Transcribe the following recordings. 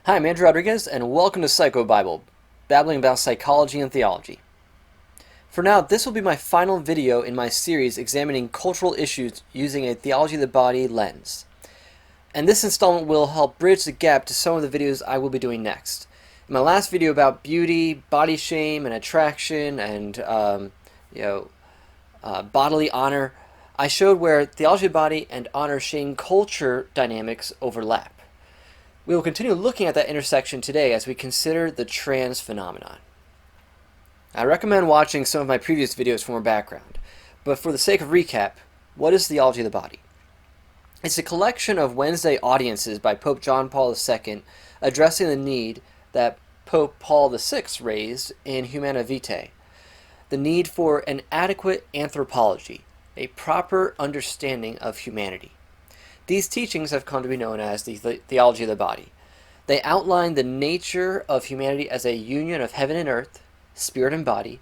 Hi, I'm Andrew Rodriguez, and welcome to PsychoBible, babbling about psychology and theology. For now, this will be my final video in my series examining cultural issues using a theology of the body lens. And this installment will help bridge the gap to some of the videos I will be doing next. In my last video about beauty, body shame, and attraction, and bodily honor, I showed where theology of the body and honor-shame culture dynamics overlap. We will continue looking at that intersection today as we consider the trans phenomenon. I recommend watching some of my previous videos for more background, but for the sake of recap, what is theology of the body? It's a collection of Wednesday audiences by Pope John Paul II addressing the need that Pope Paul VI raised in Humana Vitae, the need for an adequate anthropology, a proper understanding of humanity. These teachings have come to be known as the theology of the body. They outline the nature of humanity as a union of heaven and earth, spirit and body,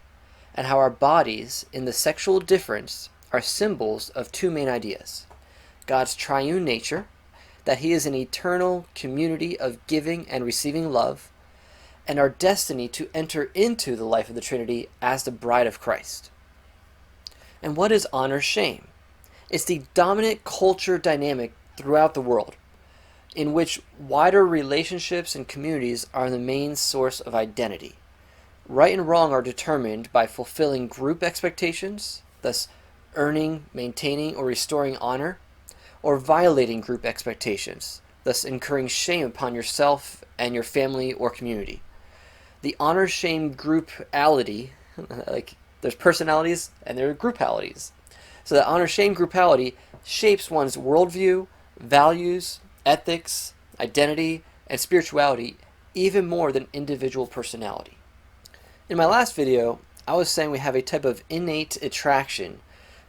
and how our bodies, in the sexual difference, are symbols of two main ideas: God's triune nature, that He is an eternal community of giving and receiving love, and our destiny to enter into the life of the Trinity as the bride of Christ. And what is honor-shame? It's the dominant culture dynamic throughout the world, in which wider relationships and communities are the main source of identity. Right and wrong are determined by fulfilling group expectations, thus earning, maintaining, or restoring honor, or violating group expectations, thus incurring shame upon yourself and your family or community. The honor-shame groupality, like there's personalities and there are groupalities. So that honor-shame groupality shapes one's worldview, values, ethics, identity, and spirituality even more than individual personality. In my last video, I was saying we have a type of innate attraction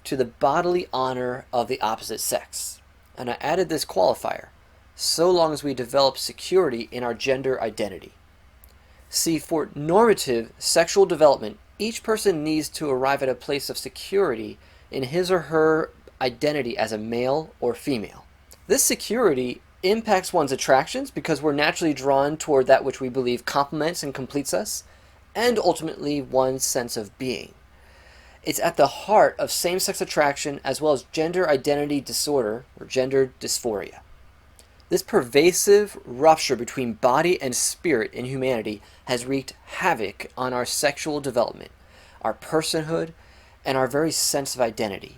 to the bodily honor of the opposite sex. And I added this qualifier: so long as we develop security in our gender identity. See, for normative sexual development, each person needs to arrive at a place of security in his or her identity as a male or female. This security impacts one's attractions because we're naturally drawn toward that which we believe complements and completes us, and ultimately one's sense of being. It's at the heart of same-sex attraction as well as gender identity disorder or gender dysphoria. This pervasive rupture between body and spirit in humanity has wreaked havoc on our sexual development, our personhood, and our very sense of identity.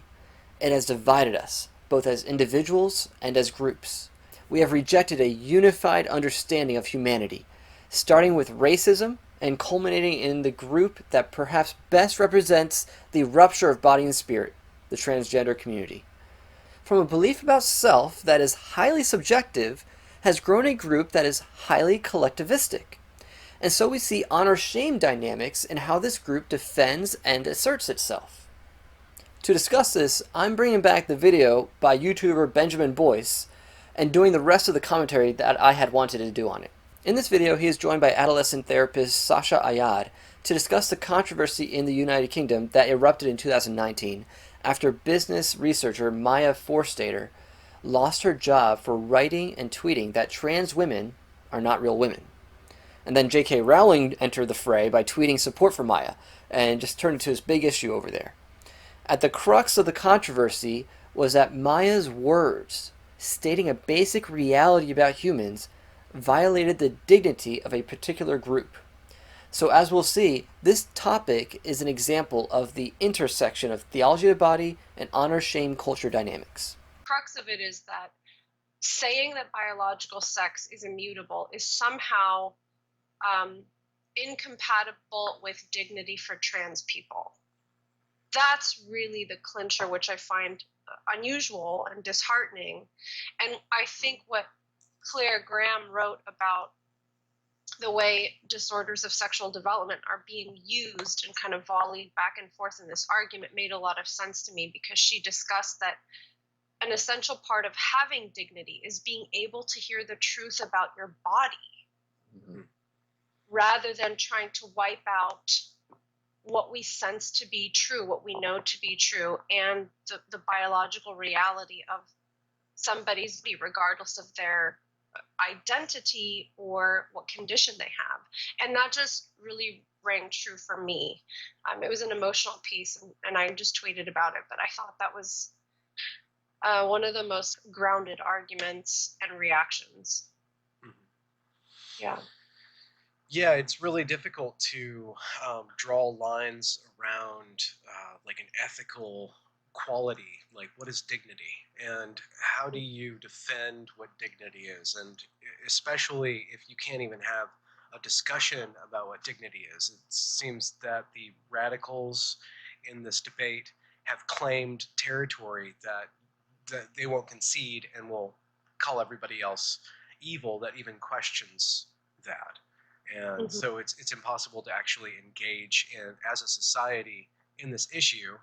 It has divided us, both as individuals and as groups. We have rejected a unified understanding of humanity, starting with racism and culminating in the group that perhaps best represents the rupture of body and spirit, the transgender community. From a belief about self that is highly subjective has grown a group that is highly collectivistic. And so we see honor-shame dynamics in how this group defends and asserts itself. To discuss this, I'm bringing back the video by YouTuber Benjamin Boyce and doing the rest of the commentary that I had wanted to do on it. In this video, he is joined by adolescent therapist Sasha to discuss the controversy in the United Kingdom that erupted in 2019 after business researcher Maya Forstater lost her job for writing and tweeting that trans women are not real women. And then J.K. Rowling entered the fray by tweeting support for Maya and just turned into this big issue over there. At the crux of the controversy was that Maya's words, stating a basic reality about humans, violated the dignity of a particular group. So as we'll see, this topic is an example of the intersection of theology of the body and honor-shame culture dynamics. The crux of it is that saying that biological sex is immutable is somehow incompatible with dignity for trans people. That's really the clincher, which I find unusual and disheartening. And I think what Claire Graham wrote about the way disorders of sexual development are being used and kind of volleyed back and forth in this argument made a lot of sense to me, because she discussed that an essential part of having dignity is being able to hear the truth about your body, rather than trying to wipe out what we sense to be true, what we know to be true, and the biological reality of somebody's body, regardless of their identity or what condition they have. And that just really rang true for me. It was an emotional piece, and I just tweeted about it, but I thought that was one of the most grounded arguments and reactions. Mhm. Yeah. Yeah, it's really difficult to draw lines around like an ethical quality, like what is dignity, and how do you defend what dignity is, and especially if you can't even have a discussion about what dignity is. It seems that the radicals in this debate have claimed territory that they won't concede and will call everybody else evil that even questions that. And Mm-hmm. so it's impossible to actually engage in as a society in this issue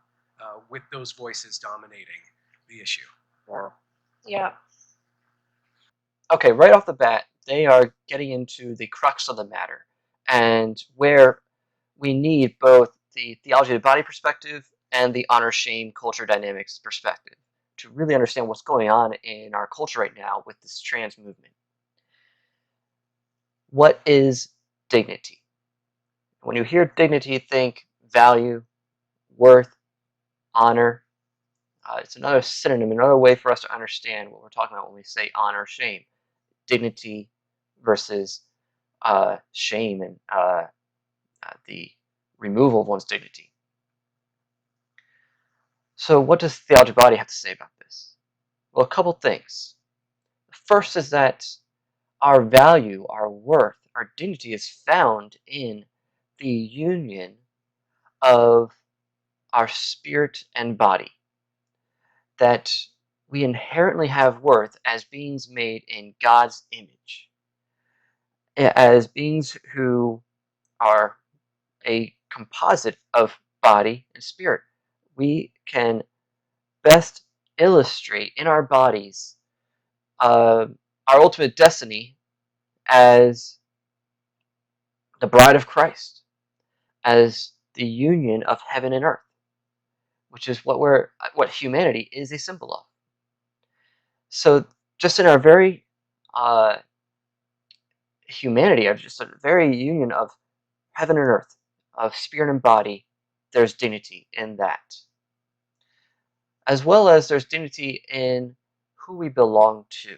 with those voices dominating the issue. Yeah. Yeah. Okay, right off the bat, they are getting into the crux of the matter, and where we need both the theology of the body perspective and the honor shame culture dynamics perspective to really understand what's going on in our culture right now with this trans movement. What is dignity? When you hear dignity, think value, worth, honor. It's another synonym, another way for us to understand what we're talking about when we say honor, shame. Dignity versus shame and the removal of one's dignity. So what does Theology of the Body have to say about this? Well, a couple things. The first is that our value, our worth, our dignity is found in the union of our spirit and body. That we inherently have worth as beings made in God's image, as beings who are a composite of body and spirit. We can best illustrate in our bodies our ultimate destiny as the bride of Christ, as the union of heaven and earth, which is what humanity is a symbol of. So, just in our very humanity, of just a very union of heaven and earth, of spirit and body, there's dignity in that. As well as there's dignity in who we belong to.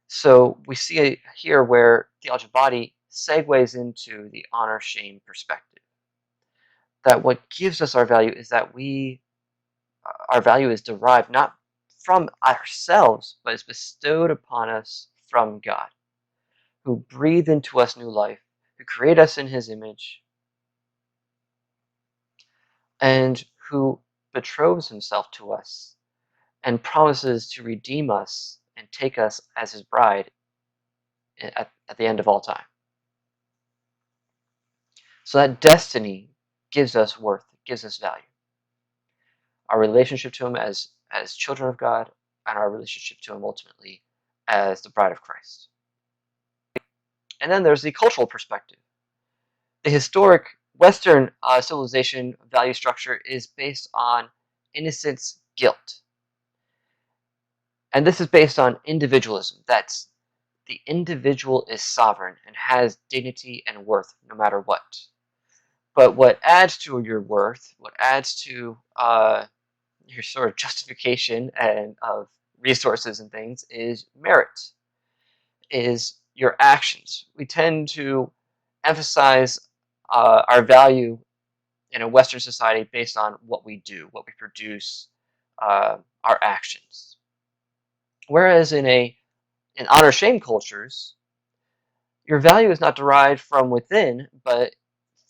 So we see here where Theology of the Body segues into the honor shame perspective. That what gives us our value is that our value is derived not from ourselves, but is bestowed upon us from God, who breathed into us new life, who created us in his image, and who betroths himself to us and promises to redeem us and take us as his bride at the end of all time. So that destiny gives us worth, gives us value. Our relationship to him as children of God, and our relationship to him ultimately as the bride of Christ. And then there's the cultural perspective. The historic Western civilization value structure is based on innocence-guilt. And this is based on individualism. That's the individual is sovereign and has dignity and worth no matter what. But what adds to your worth, what adds to your sort of justification and of resources and things is merit, is your actions. We tend to emphasize our value in a Western society based on what we do, what we produce, our actions. Whereas in honor shame cultures, your value is not derived from within, but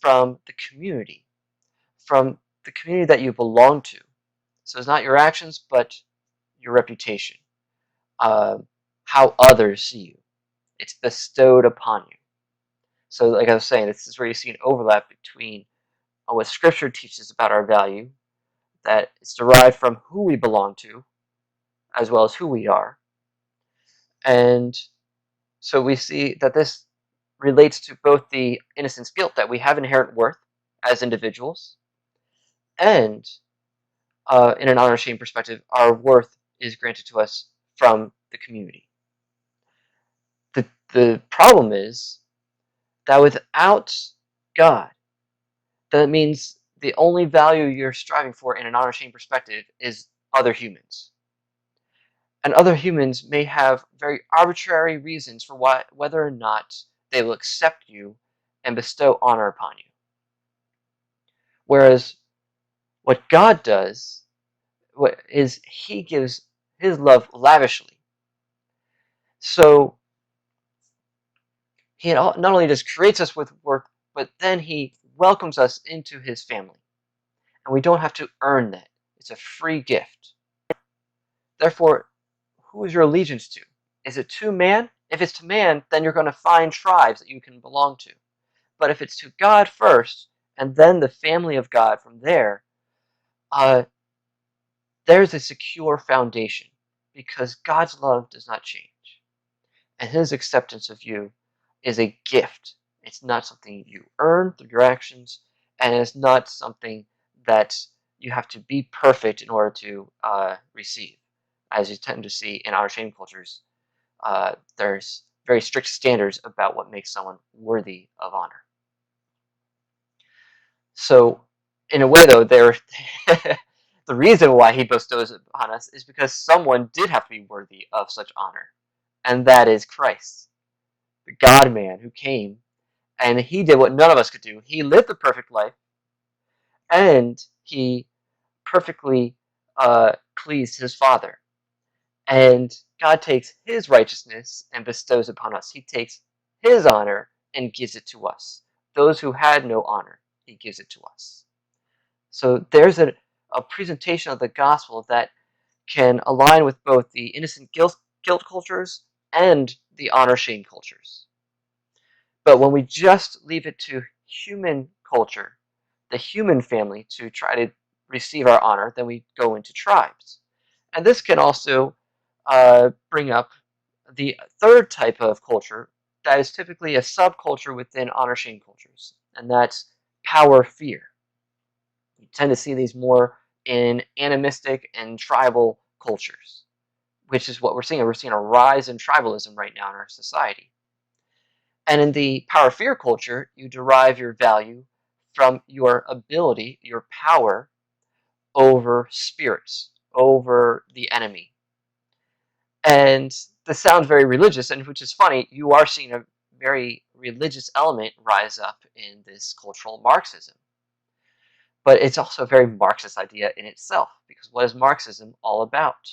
from the community that you belong to. So it's not your actions, but your reputation, how others see you. It's bestowed upon you. So, like I was saying, this is where you see an overlap between what Scripture teaches about our value, that it's derived from who we belong to, as well as who we are. And so we see that this relates to both the innocence-guilt, that we have inherent worth as individuals, and in an honor shame perspective, our worth is granted to us from the community. The problem is that without God, that means the only value you're striving for in an honor shame perspective is other humans. And other humans may have very arbitrary reasons for whether or not they will accept you and bestow honor upon you. Whereas what God does is he gives his love lavishly. So he not only just creates us with worth, but then he welcomes us into his family. And we don't have to earn that. It's a free gift. Therefore, who is your allegiance to? Is it to man? If it's to man, then you're going to find tribes that you can belong to. But if it's to God first, and then the family of God from there, there's a secure foundation because God's love does not change. And his acceptance of you is a gift. It's not something you earn through your actions, and it's not something that you have to be perfect in order to receive. As you tend to see in honor shame cultures, there's very strict standards about what makes someone worthy of honor. So, in a way, though, the reason why he bestows it upon us is because someone did have to be worthy of such honor, and that is Christ, the God-man who came, and he did what none of us could do. He lived the perfect life, and he perfectly pleased his Father. And God takes his righteousness and bestows upon us. He takes his honor and gives it to us. Those who had no honor, he gives it to us. So there's a presentation of the gospel that can align with both the innocent guilt cultures and the honor shame cultures. But when we just leave it to human culture, the human family, to try to receive our honor, then we go into tribes. And this can also bring up the third type of culture that is typically a subculture within honor shame cultures, and that's power fear. You tend to see these more in animistic and tribal cultures, which is what we're seeing. We're seeing a rise in tribalism right now in our society. And in the power fear culture, you derive your value from your ability, your power over spirits, over the enemy. And this sounds very religious, and which is funny, you are seeing a very religious element rise up in this cultural Marxism. But it's also a very Marxist idea in itself, because what is Marxism all about?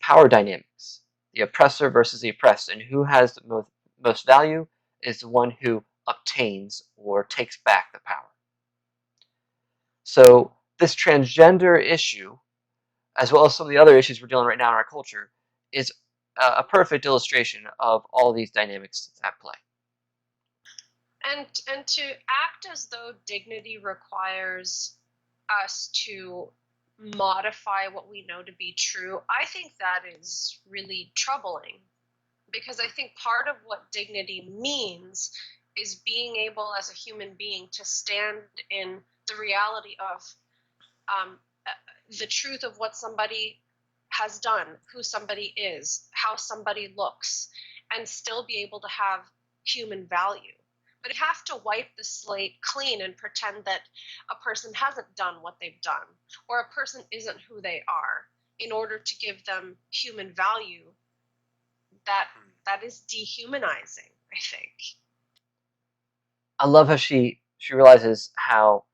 Power dynamics, the oppressor versus the oppressed, and who has the most value is the one who obtains or takes back the power. So this transgender issue, as well as some of the other issues we're dealing with right now in our culture, is a perfect illustration of all these dynamics at play. And to act as though dignity requires us to modify what we know to be true, I think that is really troubling, because I think part of what dignity means is being able as a human being to stand in the reality of the truth of what somebody has done, who somebody is, how somebody looks, and still be able to have human value. But you have to wipe the slate clean and pretend that a person hasn't done what they've done, or a person isn't who they are, in order to give them human value. That is dehumanizing, I think. I love how she realizes how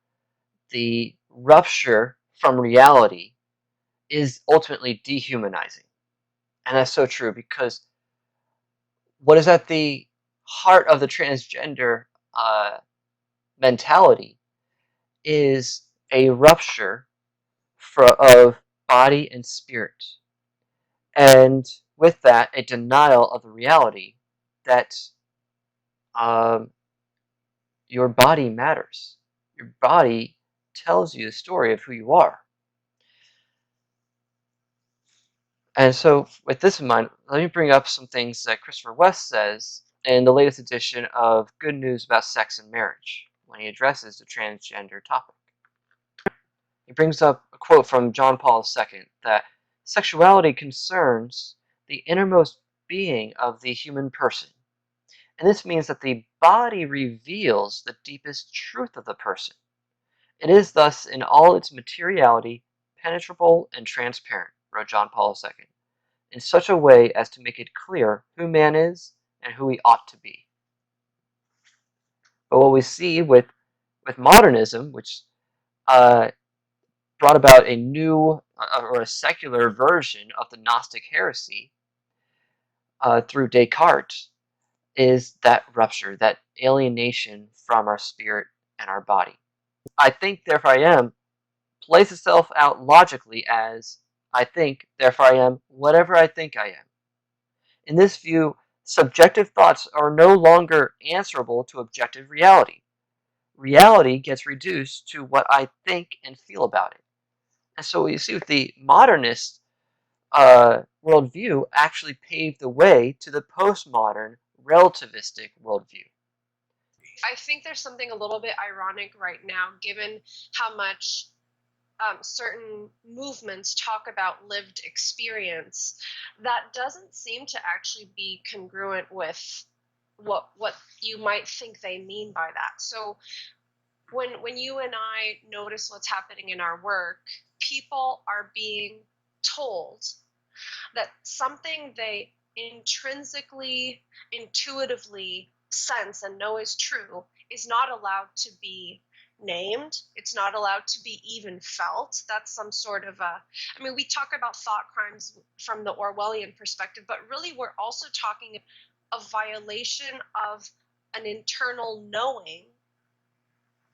the rupture from reality is ultimately dehumanizing. And that's so true, because what is at the heart of the transgender mentality is a rupture of body and spirit. And with that, a denial of the reality that your body matters. Your body tells you the story of who you are. And so, with this in mind, let me bring up some things that Christopher West says in the latest edition of Good News About Sex and Marriage when he addresses the transgender topic. He brings up a quote from John Paul II that sexuality concerns the innermost being of the human person, And this means that the body reveals the deepest truth of the person. It is thus, in all its materiality, penetrable and transparent, wrote John Paul II, in such a way as to make it clear who man is and who he ought to be. But what we see with modernism, which brought about a new or a secular version of the Gnostic heresy through Descartes, is that rupture, that alienation from our spirit and our body. I think, therefore I am, plays itself out logically as I think, therefore I am, whatever I think I am. In this view, subjective thoughts are no longer answerable to objective reality. Reality gets reduced to what I think and feel about it. And so what you see with the modernist worldview actually paved the way to the postmodern relativistic worldview. I think there's something a little bit ironic right now, given how much certain movements talk about lived experience, that doesn't seem to actually be congruent with what you might think they mean by that. So when you and I notice what's happening in our work, people are being told that something they intrinsically, intuitively sense and know is true is not allowed to be named. It's not allowed to be even felt. That's some sort of I mean, we talk about thought crimes from the Orwellian perspective, but really we're also talking a violation of an internal knowing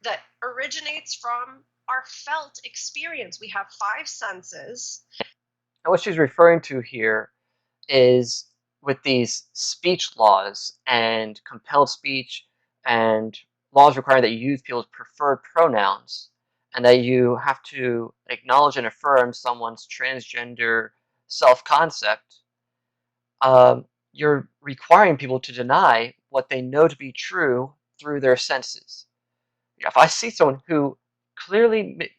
that originates from our felt experience. We have 5 senses. And what she's referring to here is with these speech laws and compelled speech and laws requiring that you use people's preferred pronouns and that you have to acknowledge and affirm someone's transgender self-concept, you're requiring people to deny what they know to be true through their senses. If I see someone who clearly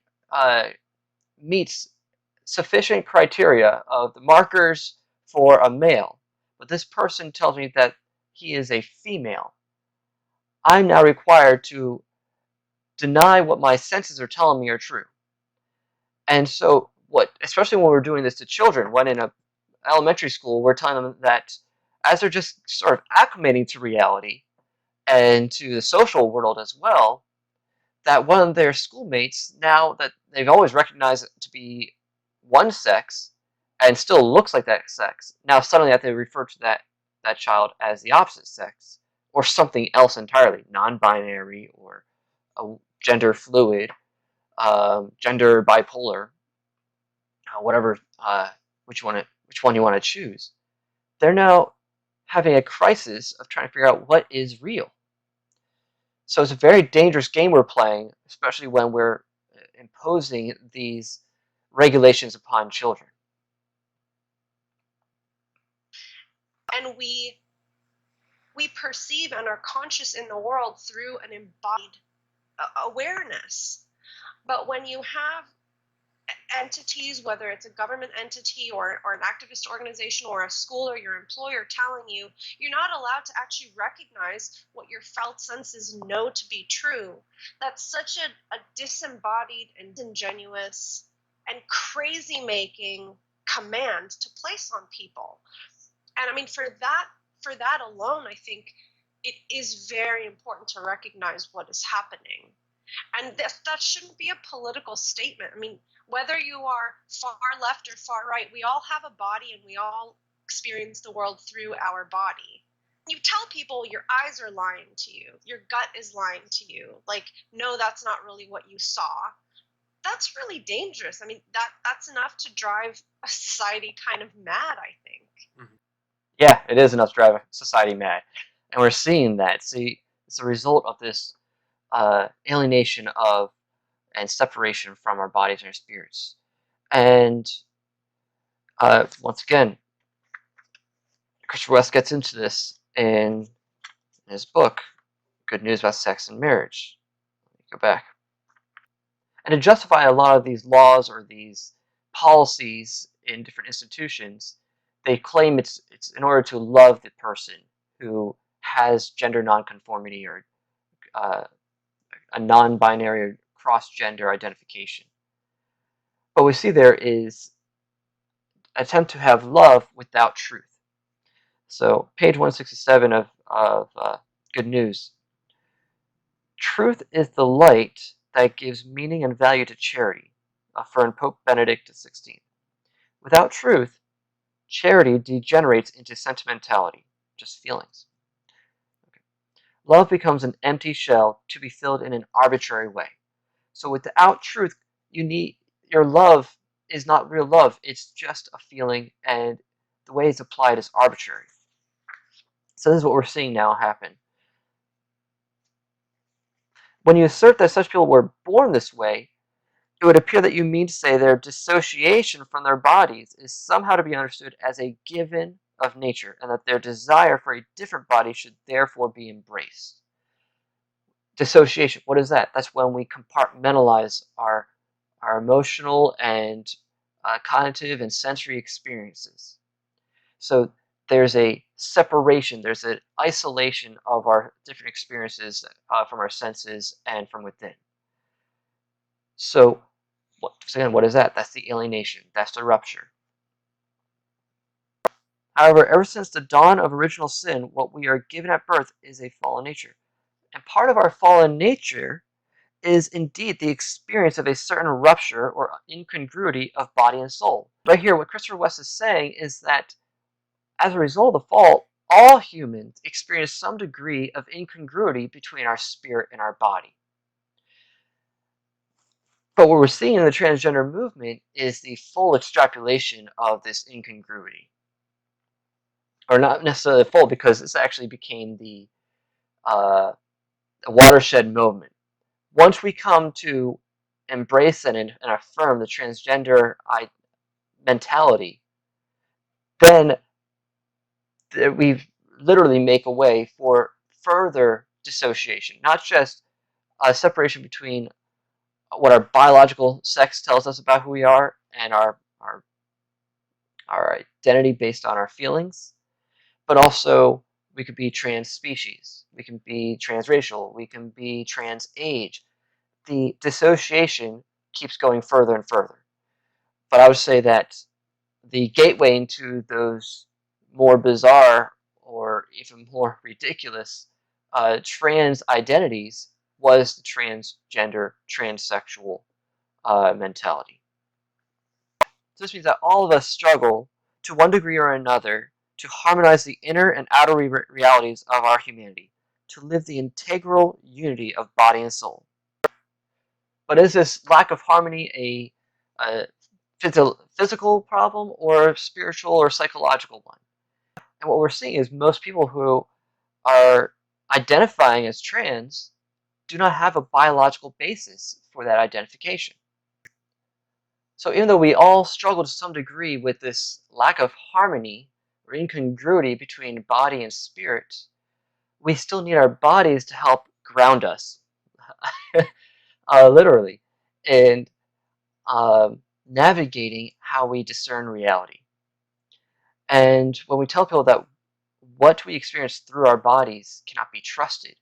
meets sufficient criteria of the markers for a male, but this person tells me that he is a female, I'm now required to deny what my senses are telling me are true. And so especially when we're doing this to children, when in a elementary school, we're telling them that as they're just sort of acclimating to reality and to the social world as well, that one of their schoolmates, now that they've always recognized it to be one sex and still looks like that sex, now suddenly have to refer to that child as the opposite sex or something else entirely, non-binary or a gender fluid, gender bipolar, whatever, which one you want to choose. They're now having a crisis of trying to figure out what is real. So it's a very dangerous game we're playing, especially when we're imposing these regulations upon children. And we perceive and are conscious in the world through an embodied awareness. But when you have entities, whether it's a government entity or an activist organization or a school or your employer telling you, you're not allowed to actually recognize what your felt senses know to be true. That's such a disembodied and disingenuous and crazy making command to place on people. And I mean, for that alone, I think it is very important to recognize what is happening. And that shouldn't be a political statement. I mean, whether you are far left or far right, we all have a body and we all experience the world through our body. You tell people your eyes are lying to you, your gut is lying to you, like, no, that's not really what you saw. That's really dangerous. I mean, that's enough to drive a society kind of mad, I think. Mm-hmm. Yeah, it is enough to drive society mad. And we're seeing that. See, it's a result of this alienation of and separation from our bodies and our spirits. And once again, Christopher West gets into this in his book, Good News About Sex and Marriage. Let me go back. And to justify a lot of these laws or these policies in different institutions, they claim it's in order to love the person who has gender nonconformity or a non-binary or cross-gender identification. What we see there is attempt to have love without truth. So page 167 of Good News. Truth is the light that gives meaning and value to charity, affirmed Pope Benedict XVI. Without truth, charity degenerates into sentimentality, just feelings. Okay. Love becomes an empty shell to be filled in an arbitrary way. So without truth, your love is not real love. It's just a feeling, and the way it's applied is arbitrary. So this is what we're seeing now happen. When you assert that such people were born this way, it would appear that you mean to say their dissociation from their bodies is somehow to be understood as a given of nature, and that their desire for a different body should therefore be embraced. Dissociation, what is that? That's when we compartmentalize our emotional and cognitive and sensory experiences. So there's a separation, there's an isolation of our different experiences from our senses and from within. So again, what is that? That's the alienation. That's the rupture. However, ever since the dawn of original sin, what we are given at birth is a fallen nature. And part of our fallen nature is indeed the experience of a certain rupture or incongruity of body and soul. Right here, what Christopher West is saying is that as a result of the fall, all humans experience some degree of incongruity between our spirit and our body. But what we're seeing in the transgender movement is the full extrapolation of this incongruity. Or not necessarily full, because this actually became the watershed movement. Once we come to embrace and affirm the transgender mentality, then we literally make a way for further dissociation, not just a separation between what our biological sex tells us about who we are and our identity based on our feelings, but also we could be trans species, we can be transracial, we can be trans age. The dissociation keeps going further and further. But I would say that the gateway into those more bizarre or even more ridiculous trans identities was the transgender, transsexual mentality. So this means that all of us struggle to one degree or another to harmonize the inner and outer realities of our humanity, to live the integral unity of body and soul. But is this lack of harmony a physical problem or a spiritual or psychological one? And what we're seeing is most people who are identifying as trans do not have a biological basis for that identification. So even though we all struggle to some degree with this lack of harmony or incongruity between body and spirit, we still need our bodies to help ground us, literally, in navigating how we discern reality. And when we tell people that what we experience through our bodies cannot be trusted,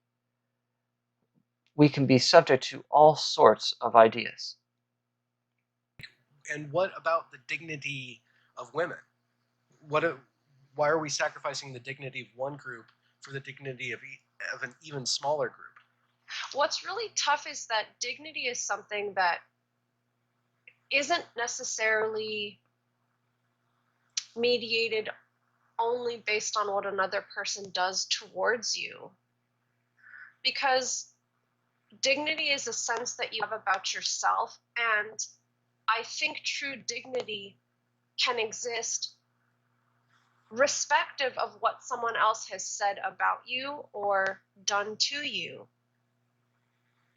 we can be subject to all sorts of ideas. And what about the dignity of women? Why are we sacrificing the dignity of one group for the dignity of an even smaller group? What's really tough is that dignity is something that isn't necessarily mediated only based on what another person does towards you. Because dignity is a sense that you have about yourself, and I think true dignity can exist respective of what someone else has said about you or done to you.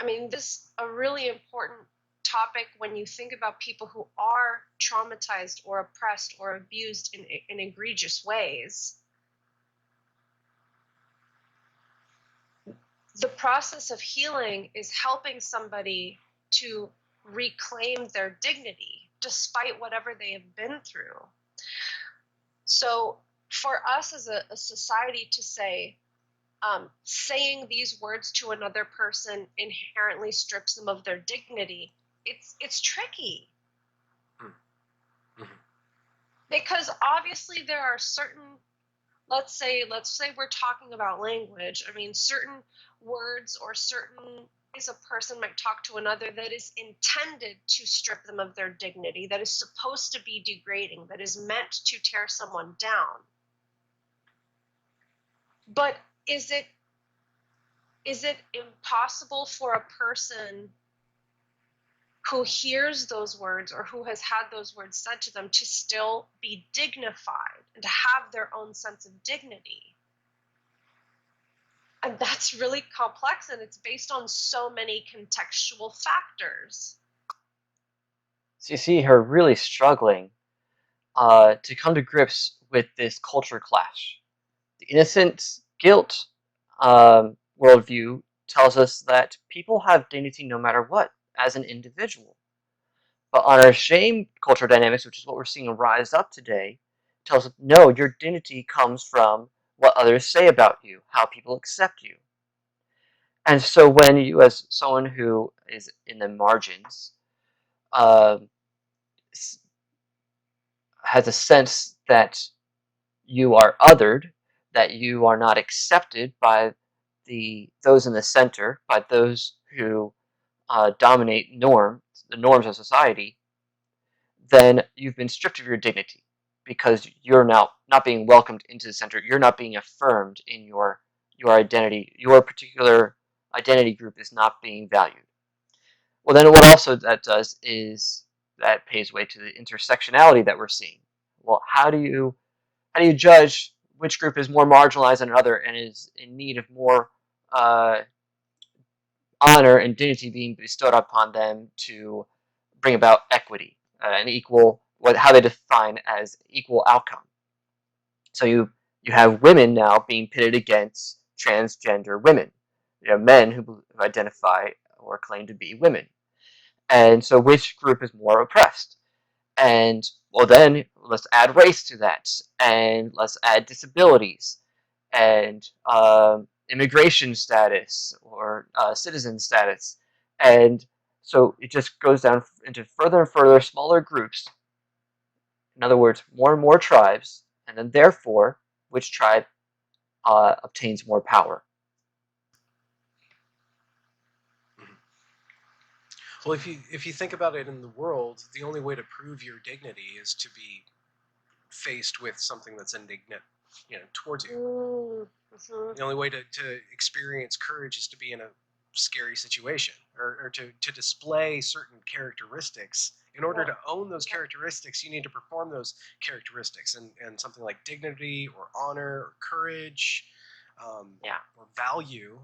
I mean, this is a really important topic when you think about people who are traumatized or oppressed or abused in egregious ways. The process of healing is helping somebody to reclaim their dignity despite whatever they have been through. So for us as a society to say, saying these words to another person inherently strips them of their dignity. It's tricky. Mm-hmm. Because obviously there are certain, let's say we're talking about language. I mean, certain words or certain ways a person might talk to another that is intended to strip them of their dignity, that is supposed to be degrading, that is meant to tear someone down. But is it impossible for a person who hears those words or who has had those words said to them to still be dignified and to have their own sense of dignity? And that's really complex, and it's based on so many contextual factors. So you see her really struggling to come to grips with this culture clash. The Innocence-Guilt worldview tells us that people have dignity no matter what, as an individual. But honor-shame culture dynamics, which is what we're seeing rise up today, tells us, no, your dignity comes from what others say about you, how people accept you. And so when you, as someone who is in the margins, has a sense that you are othered, that you are not accepted by those in the center, by those who dominate the norms of society, then you've been stripped of your dignity because you're now not being welcomed into the center. You're not being affirmed in your identity. Your particular identity group is not being valued. Well, then what also that does is that paves way to the intersectionality that we're seeing. Well, how do you judge which group is more marginalized than another and is in need of more honor and dignity being bestowed upon them to bring about equity and equal, how they define as equal outcome? So you have women now being pitted against transgender women, men who identify or claim to be women. And so which group is more oppressed? And well, then let's add race to that, and let's add disabilities, and immigration status or citizen status, and so it just goes down into further and further smaller groups. In other words, more and more tribes, and then therefore, which tribe obtains more power? Well, if you think about it in the world, the only way to prove your dignity is to be faced with something that's indignant, towards you. Mm-hmm. The only way to experience courage is to be in a scary situation, or to display certain characteristics. In order to own those characteristics, you need to perform those characteristics, and something like dignity or honor or courage, or value,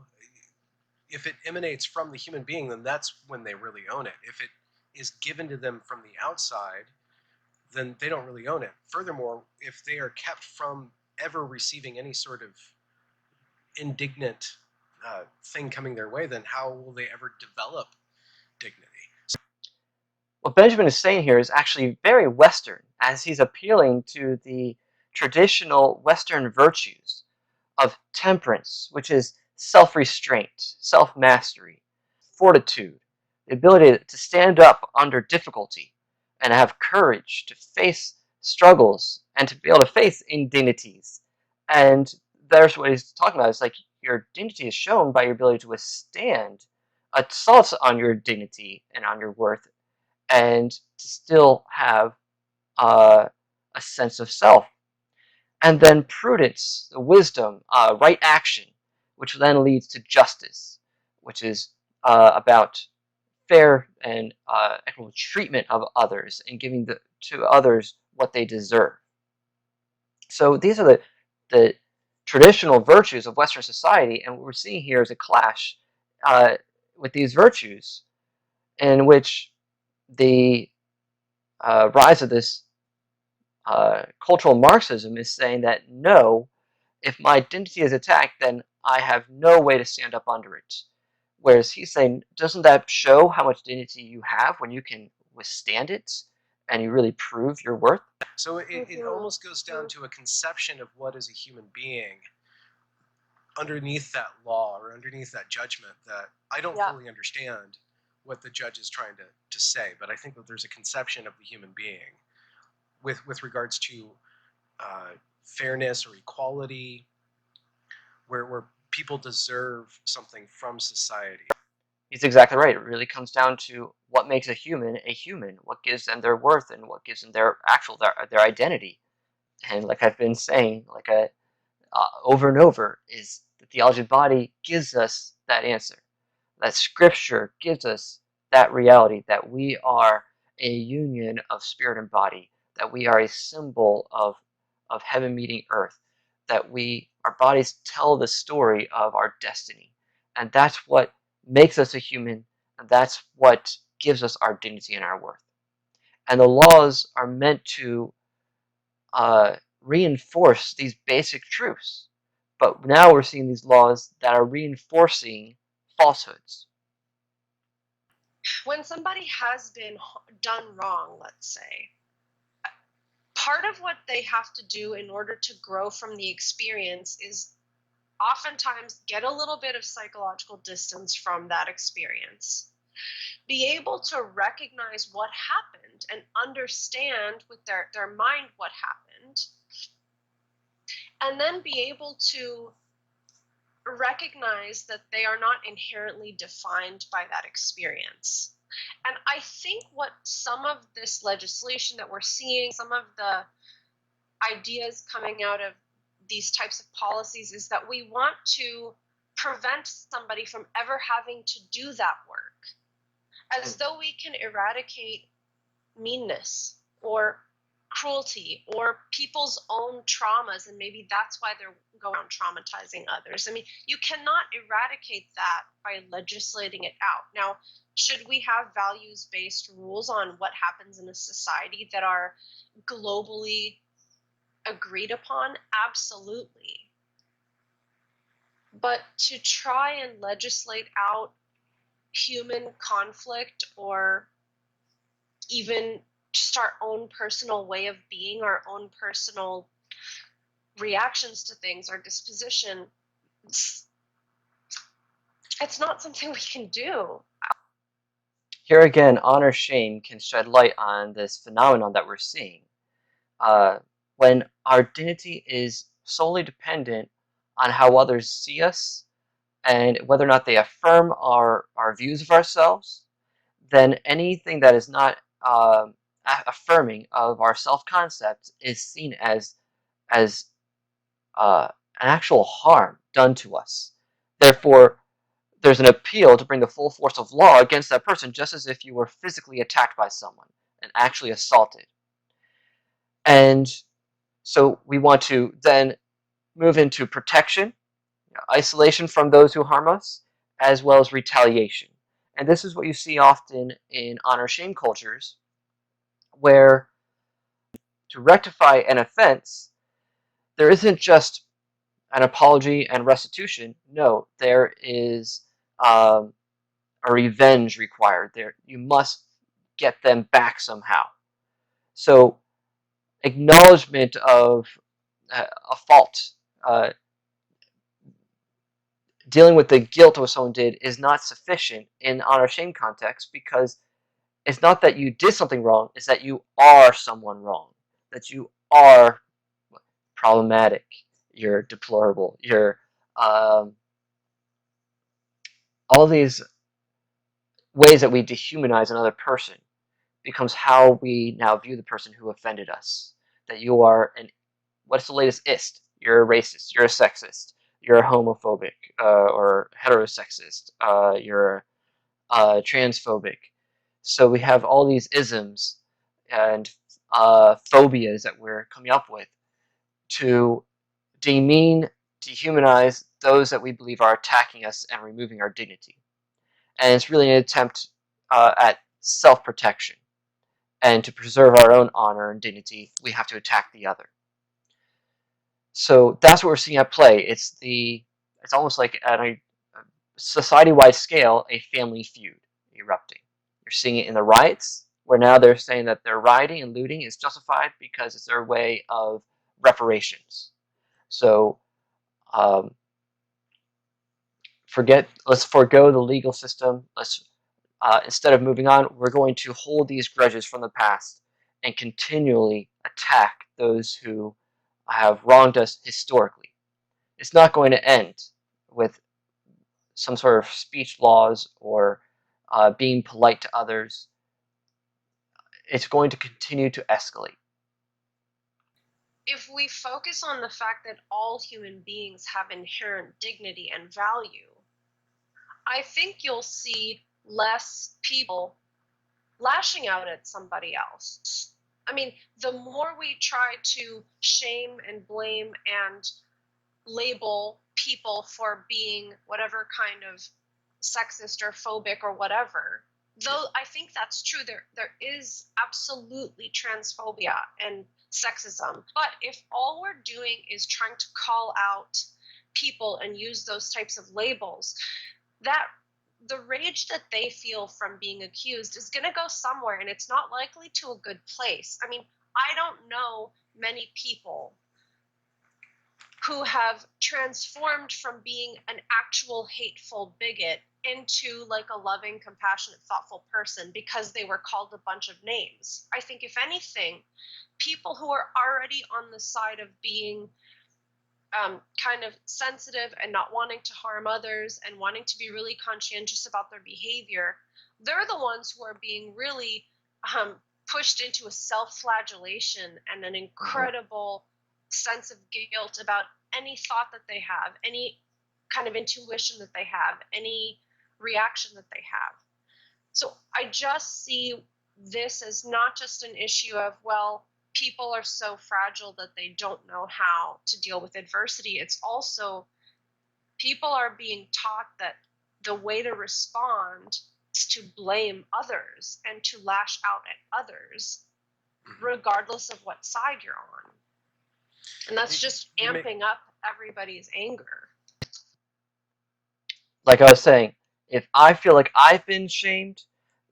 if it emanates from the human being, then that's when they really own it. If it is given to them from the outside, then they don't really own it. Furthermore, if they are kept from ever receiving any sort of indignant thing coming their way, then how will they ever develop dignity? What Benjamin is saying here is actually very Western, as he's appealing to the traditional Western virtues of temperance, which is self-restraint, self-mastery, fortitude, the ability to stand up under difficulty and have courage to face struggles and to be able to face indignities. And there's what he's talking about. It's like your dignity is shown by your ability to withstand assaults on your dignity and on your worth, and to still have a sense of self. And then prudence, the wisdom, right action, which then leads to justice, which is about fair and equitable treatment of others and giving to others what they deserve. So these are the traditional virtues of Western society, and what we're seeing here is a clash with these virtues, in which the rise of this cultural Marxism is saying that no, if my identity is attacked, then I have no way to stand up under it. Whereas he's saying, doesn't that show how much dignity you have when you can withstand it and you really prove your worth? So it almost goes down to a conception of what is a human being underneath that law or underneath that judgment that I don't Yeah. fully understand what the judge is trying to say, but I think that there's a conception of the human being with regards to fairness or equality, where people deserve something from society. He's exactly right. It really comes down to what makes a human, what gives them their worth, and what gives them their identity. And like I've been saying, over and over, is the theology of the body gives us that answer. That Scripture gives us that reality that we are a union of spirit and body, that we are a symbol of heaven meeting earth, that our bodies tell the story of our destiny, and that's what makes us a human, and that's what gives us our dignity and our worth. And the laws are meant to reinforce these basic truths, but now we're seeing these laws that are reinforcing falsehoods. When somebody has been done wrong, let's say, part of what they have to do in order to grow from the experience is oftentimes get a little bit of psychological distance from that experience, be able to recognize what happened and understand with their mind what happened, and then be able to recognize that they are not inherently defined by that experience. And I think what some of this legislation that we're seeing, some of the ideas coming out of these types of policies, is that we want to prevent somebody from ever having to do that work, as though we can eradicate meanness or cruelty or people's own traumas, and maybe that's why they're going on traumatizing others. I mean, you cannot eradicate that by legislating it out. Now, should we have values-based rules on what happens in a society that are globally agreed upon? Absolutely. But to try and legislate out human conflict, or even just our own personal way of being, our own personal reactions to things, our disposition, it's not something we can do. Here again, honor shame can shed light on this phenomenon that we're seeing. When our dignity is solely dependent on how others see us and whether or not they affirm our views of ourselves, then anything that is not affirming of our self-concept is seen as an actual harm done to us. Therefore, there's an appeal to bring the full force of law against that person, just as if you were physically attacked by someone and actually assaulted. And so we want to then move into protection, isolation from those who harm us, as well as retaliation. And this is what you see often in honor shame cultures, where to rectify an offense, there isn't just an apology and restitution. No, there is a revenge required. There, you must get them back somehow. So, acknowledgement of a fault, dealing with the guilt of what someone did, is not sufficient in honor shame context, because it's not that you did something wrong, it's that you are someone wrong, that you are problematic, you're deplorable, you're all these ways that we dehumanize another person becomes how we now view the person who offended us. That you are what's the latest ist? You're a racist, you're a sexist, you're a homophobic, or heterosexist, you're transphobic. So we have all these isms and phobias that we're coming up with to demean, dehumanize those that we believe are attacking us and removing our dignity. And it's really an attempt at self-protection. And to preserve our own honor and dignity, we have to attack the other. So that's what we're seeing at play. It's almost like at a society-wide scale, a family feud erupting. You're seeing it in the riots, where now they're saying that their rioting and looting is justified because it's their way of reparations. So let's forego the legal system. Let's instead of moving on, we're going to hold these grudges from the past and continually attack those who have wronged us historically. It's not going to end with some sort of speech laws or being polite to others. It's going to continue to escalate. If we focus on the fact that all human beings have inherent dignity and value, I think you'll see less people lashing out at somebody else. I mean, the more we try to shame and blame and label people for being whatever kind of sexist or phobic or whatever, though I think that's true, there is absolutely transphobia and sexism. But if all we're doing is trying to call out people and use those types of labels, that the rage that they feel from being accused is going to go somewhere, and it's not likely to a good place. I mean, I don't know many people who have transformed from being an actual hateful bigot into like a loving, compassionate, thoughtful person because they were called a bunch of names. I think if anything, people who are already on the side of being kind of sensitive and not wanting to harm others and wanting to be really conscientious about their behavior, they're the ones who are being really pushed into a self-flagellation and an incredible sense of guilt about any thought that they have, any kind of intuition that they have, any reaction that they have. So I just see this as not just an issue of, well, people are so fragile that they don't know how to deal with adversity. It's also people are being taught that the way to respond is to blame others and to lash out at others, regardless of what side you're on. And that's just amping up everybody's anger. Like I was saying, if I feel like I've been shamed,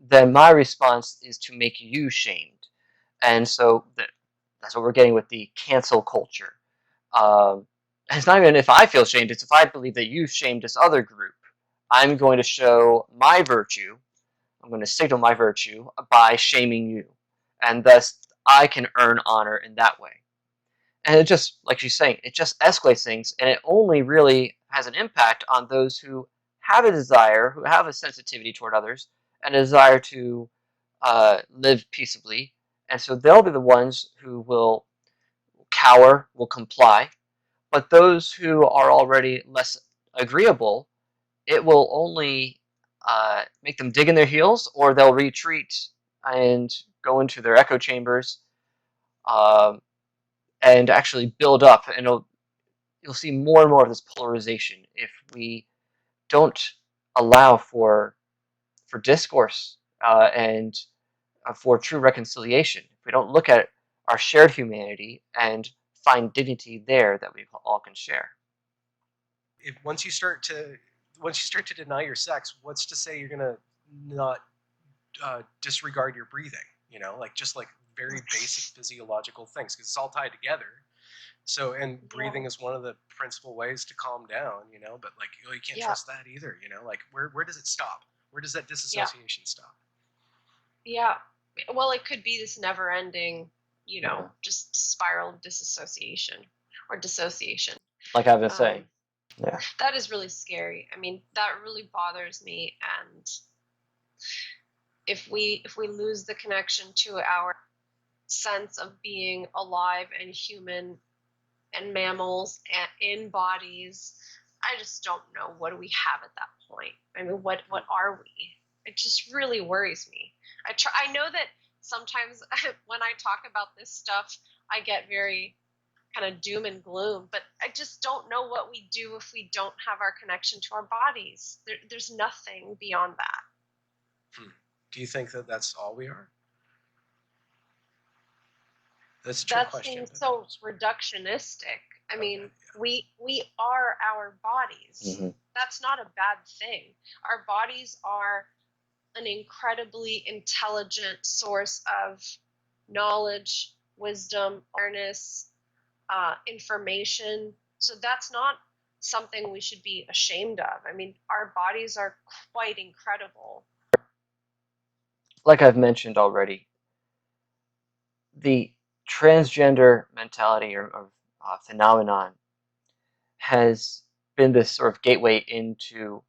then my response is to make you shamed. And so that's what we're getting with the cancel culture. It's not even if I feel shamed, it's if I believe that you shamed this other group. I'm going to show my virtue, I'm going to signal my virtue by shaming you. And thus I can earn honor in that way. And it just, like she's saying, it just escalates things, and it only really has an impact on those who have a desire, who have a sensitivity toward others, and a desire to live peaceably. And so they'll be the ones who will cower, will comply. But those who are already less agreeable, it will only make them dig in their heels, or they'll retreat and go into their echo chambers and actually build up. And you'll see more and more of this polarization if we don't allow for discourse and for true reconciliation. If we don't look at our shared humanity and find dignity there that we all can share. If once you start to deny your sex, what's to say you're gonna not disregard your breathing? You know, like just like very basic physiological things, because it's all tied together. So, and breathing is one of the principal ways to calm down. You know, but like you can't trust that either. You know, like where does it stop? Where does that disassociation stop? Yeah. Well, it could be this never-ending, just spiral of disassociation or dissociation. Like I've been saying. Yeah. That is really scary. I mean, that really bothers me. And if we lose the connection to our sense of being alive and human and mammals and in bodies, I just don't know, what do we have at that point? I mean, what are we? It just really worries me. I know that sometimes when I talk about this stuff, I get very kind of doom and gloom, but I just don't know what we do if we don't have our connection to our bodies. There's nothing beyond that. Do you think that that's all we are? That's a trick question. That seems so reductionistic. I mean, we are our bodies. Mm-hmm. That's not a bad thing. Our bodies are an incredibly intelligent source of knowledge, wisdom, awareness, information. So that's not something we should be ashamed of. I mean, our bodies are quite incredible. Like I've mentioned already, the transgender mentality or phenomenon has been this sort of gateway into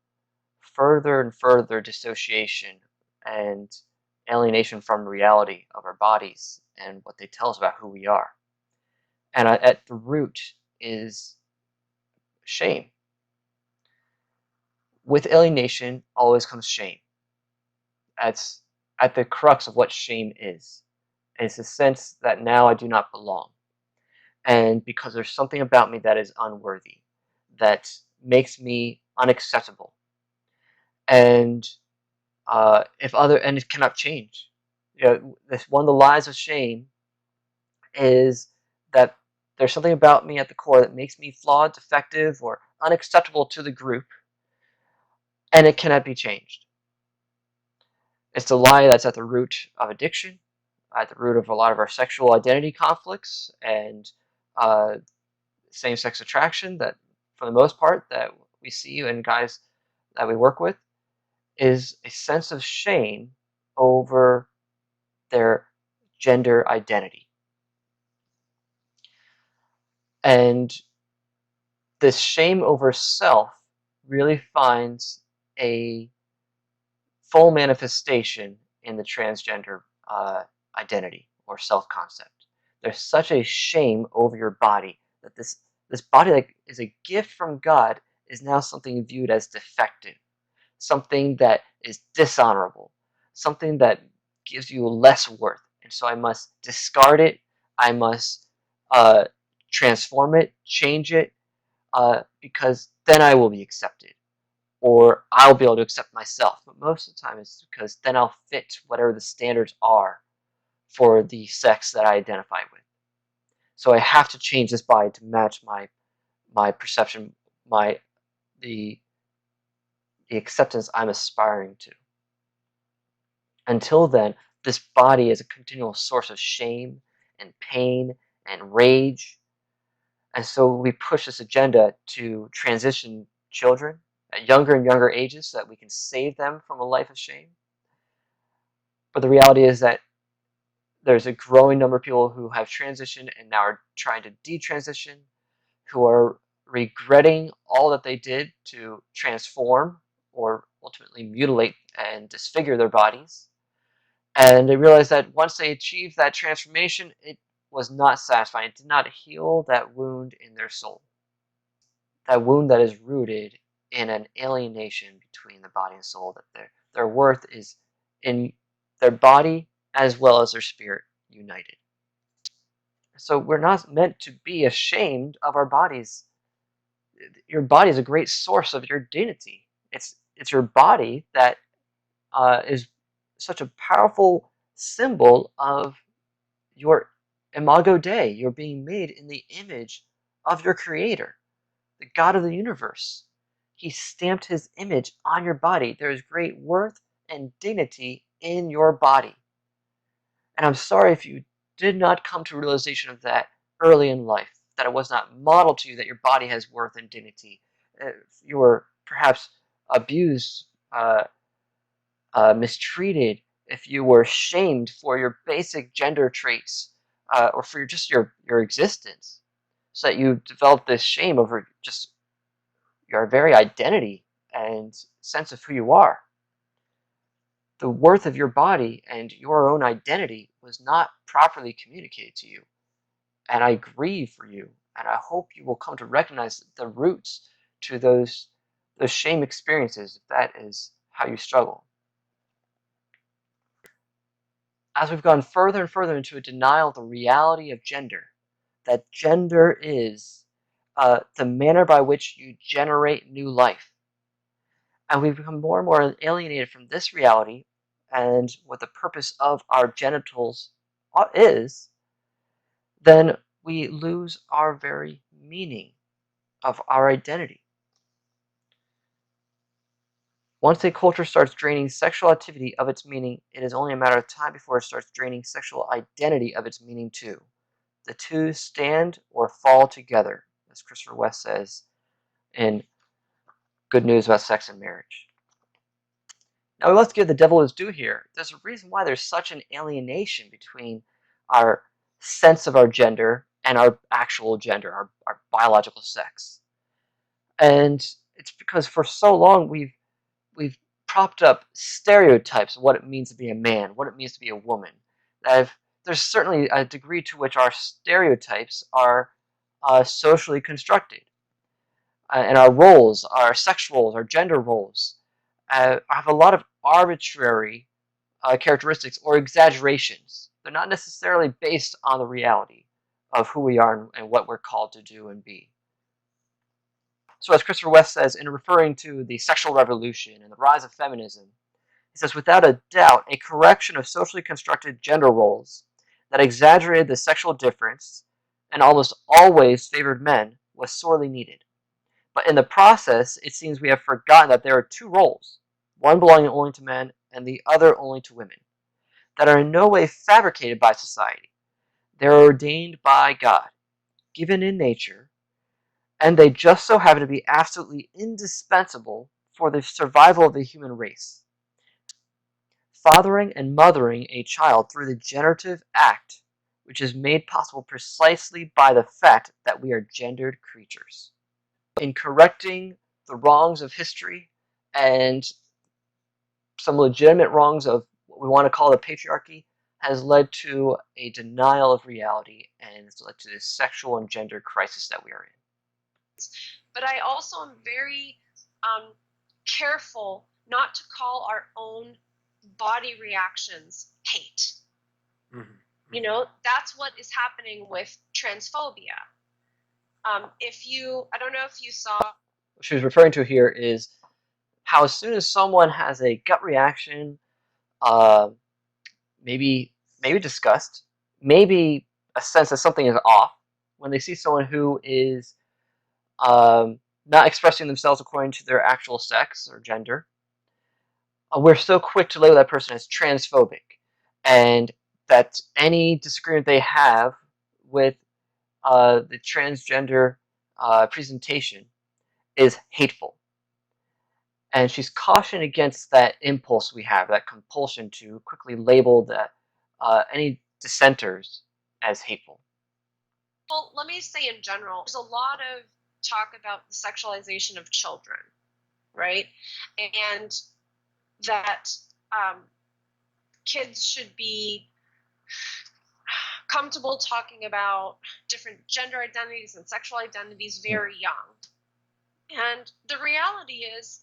further and further dissociation and alienation from reality of our bodies and what they tell us about who we are. And at the root is shame. With alienation always comes shame. That's at the crux of what shame is. It's a sense that now I do not belong. And because there's something about me that is unworthy, that makes me unacceptable. And and it cannot change. You know, one of the lies of shame is that there's something about me at the core that makes me flawed, defective, or unacceptable to the group, and it cannot be changed. It's the lie that's at the root of addiction, at the root of a lot of our sexual identity conflicts and uh, same-sex attraction that, for the most part, that we see in guys that we work with, is a sense of shame over their gender identity. And this shame over self really finds a full manifestation in the transgender identity or self-concept. There's such a shame over your body that this body that is a gift from God is now something viewed as defective, something that is dishonorable, something that gives you less worth. And so I must discard it. I must transform it, change it, because then I will be accepted, or I'll be able to accept myself. But most of the time it's because then I'll fit whatever the standards are for the sex that I identify with. So I have to change this body to match my perception, the acceptance I'm aspiring to. Until then, this body is a continual source of shame and pain and rage. And so we push this agenda to transition children at younger and younger ages so that we can save them from a life of shame. But the reality is that there's a growing number of people who have transitioned and now are trying to detransition, who are regretting all that they did to transform or ultimately mutilate and disfigure their bodies. And they realize that once they achieved that transformation, it was not satisfying. It did not heal that wound in their soul. That wound that is rooted in an alienation between the body and soul, that their worth is in their body as well as their spirit united. So we're not meant to be ashamed of our bodies. Your body is a great source of your dignity. It's your body that is such a powerful symbol of your imago Dei. You're being made in the image of your Creator, the God of the universe. He stamped his image on your body. There is great worth and dignity in your body. And I'm sorry if you did not come to a realization of that early in life, that it was not modeled to you that your body has worth and dignity. If you were perhaps abused, mistreated, if you were shamed for your basic gender traits, or for your existence, so that you developed this shame over just your very identity and sense of who you are. The worth of your body and your own identity was not properly communicated to you. And I grieve for you, and I hope you will come to recognize the roots to those shame experiences, if that is how you struggle. As we've gone further and further into a denial of the reality of gender, that gender is the manner by which you generate new life. And we've become more and more alienated from this reality and what the purpose of our genitals is, then we lose our very meaning of our identity. Once a culture starts draining sexual activity of its meaning, it is only a matter of time before it starts draining sexual identity of its meaning too. The two stand or fall together, as Christopher West says, in Good News About Sex and Marriage. Now, let's give the devil his due here. There's a reason why there's such an alienation between our sense of our gender and our actual gender, our biological sex. And it's because for so long we've propped up stereotypes of what it means to be a man, what it means to be a woman. There's certainly a degree to which our stereotypes are socially constructed. And our roles, our sex roles, our gender roles, have a lot of arbitrary characteristics or exaggerations. They're not necessarily based on the reality of who we are and what we're called to do and be. So as Christopher West says, in referring to the sexual revolution and the rise of feminism, he says, without a doubt, a correction of socially constructed gender roles that exaggerated the sexual difference and almost always favored men was sorely needed. But in the process, it seems we have forgotten that there are two roles, one belonging only to men and the other only to women, that are in no way fabricated by society. They are ordained by God, given in nature, and they just so happen to be absolutely indispensable for the survival of the human race. Fathering and mothering a child through the generative act, which is made possible precisely by the fact that we are gendered creatures. In correcting the wrongs of history and some legitimate wrongs of what we want to call the patriarchy, has led to a denial of reality, and it's led to this sexual and gender crisis that we are in. But I also am very careful not to call our own body reactions hate. Mm-hmm. You know, that's what is happening with transphobia. I don't know if you saw. What she was referring to here is how as soon as someone has a gut reaction, maybe disgust, maybe a sense that something is off, when they see someone who is not expressing themselves according to their actual sex or gender, we're so quick to label that person as transphobic, and that any disagreement they have with the transgender presentation is hateful. And she's cautioned against that impulse we have, that compulsion to quickly label any dissenters as hateful. Well, let me say in general, there's a lot of talk about the sexualization of children, right? And that kids should be comfortable talking about different gender identities and sexual identities very young. And the reality is,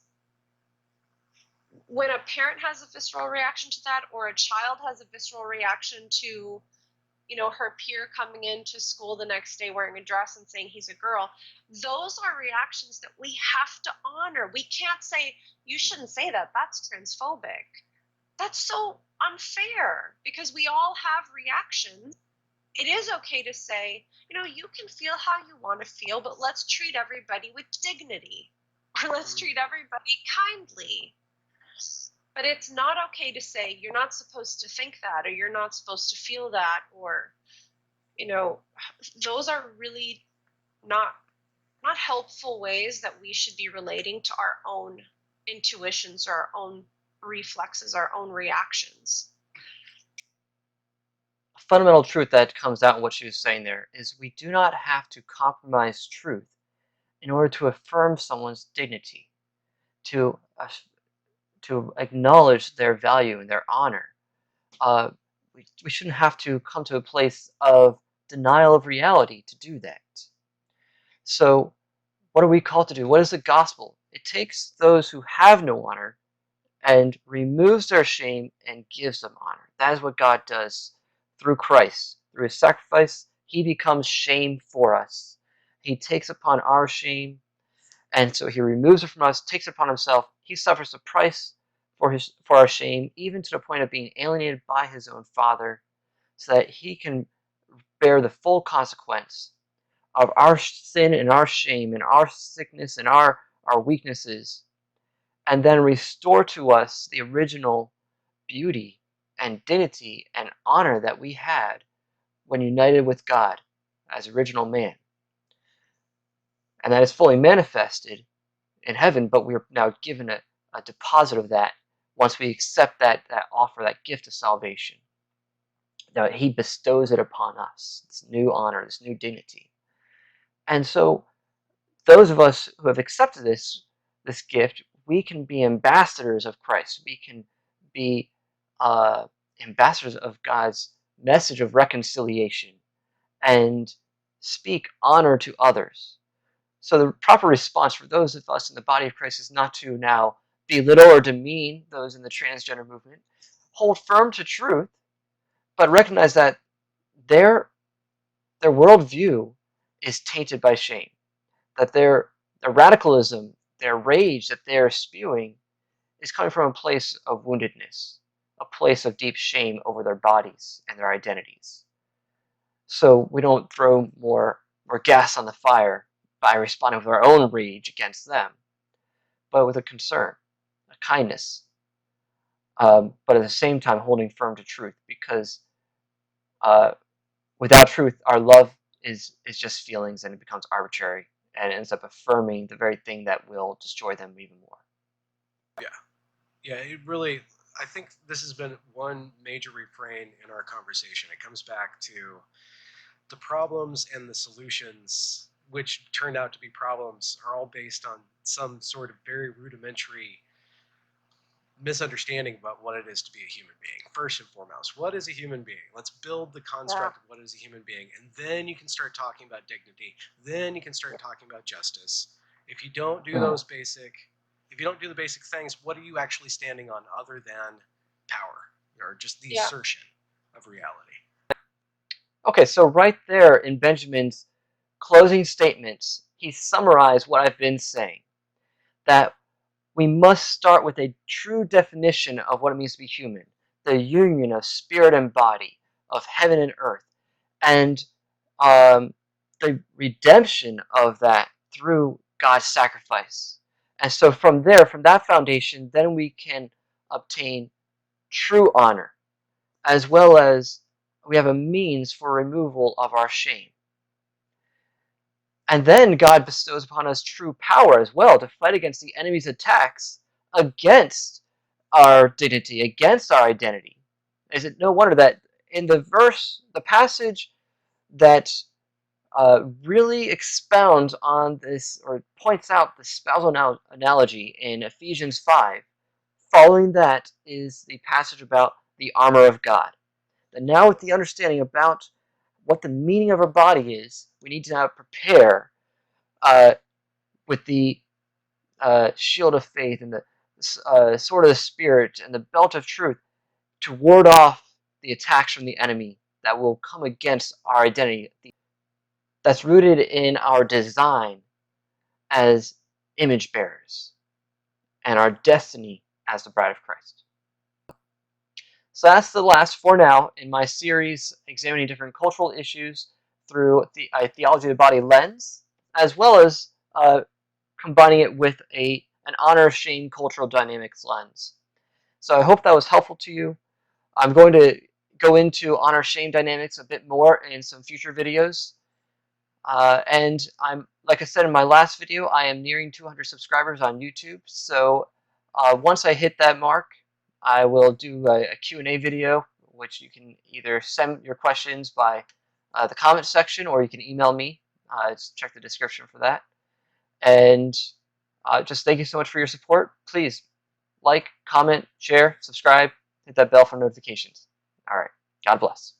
when a parent has a visceral reaction to that, or a child has a visceral reaction to, you know, her peer coming into school the next day wearing a dress and saying he's a girl, those are reactions that we have to honor. We can't say, you shouldn't say that, that's transphobic. That's so unfair, because we all have reactions. It is okay to say, you know, you can feel how you want to feel, but let's treat everybody with dignity, or let's treat everybody kindly. But it's not okay to say you're not supposed to think that, or you're not supposed to feel that, or, you know, those are really not helpful ways that we should be relating to our own intuitions, or our own reflexes, our own reactions. A fundamental truth that comes out in what she was saying there is we do not have to compromise truth in order to affirm someone's dignity, to acknowledge their value and their honor. We shouldn't have to come to a place of denial of reality to do that. So what are we called to do? What is the gospel? It takes those who have no honor and removes their shame and gives them honor. That is what God does through Christ. Through his sacrifice, he becomes shame for us. He takes upon our shame, and so he removes it from us, takes it upon himself. He suffers the price for our shame, even to the point of being alienated by his own Father, so that he can bear the full consequence of our sin and our shame and our sickness and our weaknesses, and then restore to us the original beauty and dignity and honor that we had when united with God as original man. and that is fully manifested in heaven, but we're now given a deposit of that once we accept that offer, that gift of salvation. Now he bestows it upon us, this new honor, this new dignity. And so those of us who have accepted this gift, we can be ambassadors of Christ. We can be ambassadors of God's message of reconciliation and speak honor to others. So the proper response for those of us in the body of Christ is not to now belittle or demean those in the transgender movement. Hold firm to truth, but recognize that their worldview is tainted by shame. That their radicalism, their rage that they're spewing is coming from a place of woundedness, a place of deep shame over their bodies and their identities. So we don't throw more gas on the fire by responding with our own rage against them, but with a concern, a kindness, but at the same time holding firm to truth, because without truth, our love is just feelings, and it becomes arbitrary and ends up affirming the very thing that will destroy them even more. Yeah, it really, I think this has been one major refrain in our conversation. It comes back to the problems and the solutions, which turned out to be problems, are all based on some sort of very rudimentary misunderstanding about what it is to be a human being. First and foremost, what is a human being? Let's build the construct of what is a human being, and then you can start talking about dignity. Then you can start talking about justice. If you don't do those basic, if you don't do the basic things, what are you actually standing on other than power, or just the assertion of reality? Okay, so right there in Benjamin's closing statements, he summarized what I've been saying, that we must start with a true definition of what it means to be human, the union of spirit and body, of heaven and earth, and the redemption of that through God's sacrifice. And so from there, from that foundation, then we can obtain true honor, as well as we have a means for removal of our shame. And then God bestows upon us true power as well to fight against the enemy's attacks against our dignity, against our identity. Is it no wonder that in the passage that really expounds on this, or points out the spousal analogy in Ephesians 5, following that is the passage about the armor of God. And now with the understanding about what the meaning of our body is, we need to now prepare with the shield of faith and the sword of the Spirit and the belt of truth to ward off the attacks from the enemy that will come against our identity. That's rooted in our design as image bearers and our destiny as the bride of Christ. So that's the last for now in my series examining different cultural issues through the theology of the body lens, as well as combining it with an honor shame cultural dynamics lens. So I hope that was helpful to you. I'm going to go into honor shame dynamics a bit more in some future videos. And like I said in my last video, I am nearing 200 subscribers on YouTube. So once I hit that mark, I will do a Q&A video, which you can either send your questions by the comment section, or you can email me. Just check the description for that. And just thank you so much for your support. Please like, comment, share, subscribe, hit that bell for notifications. All right. God bless.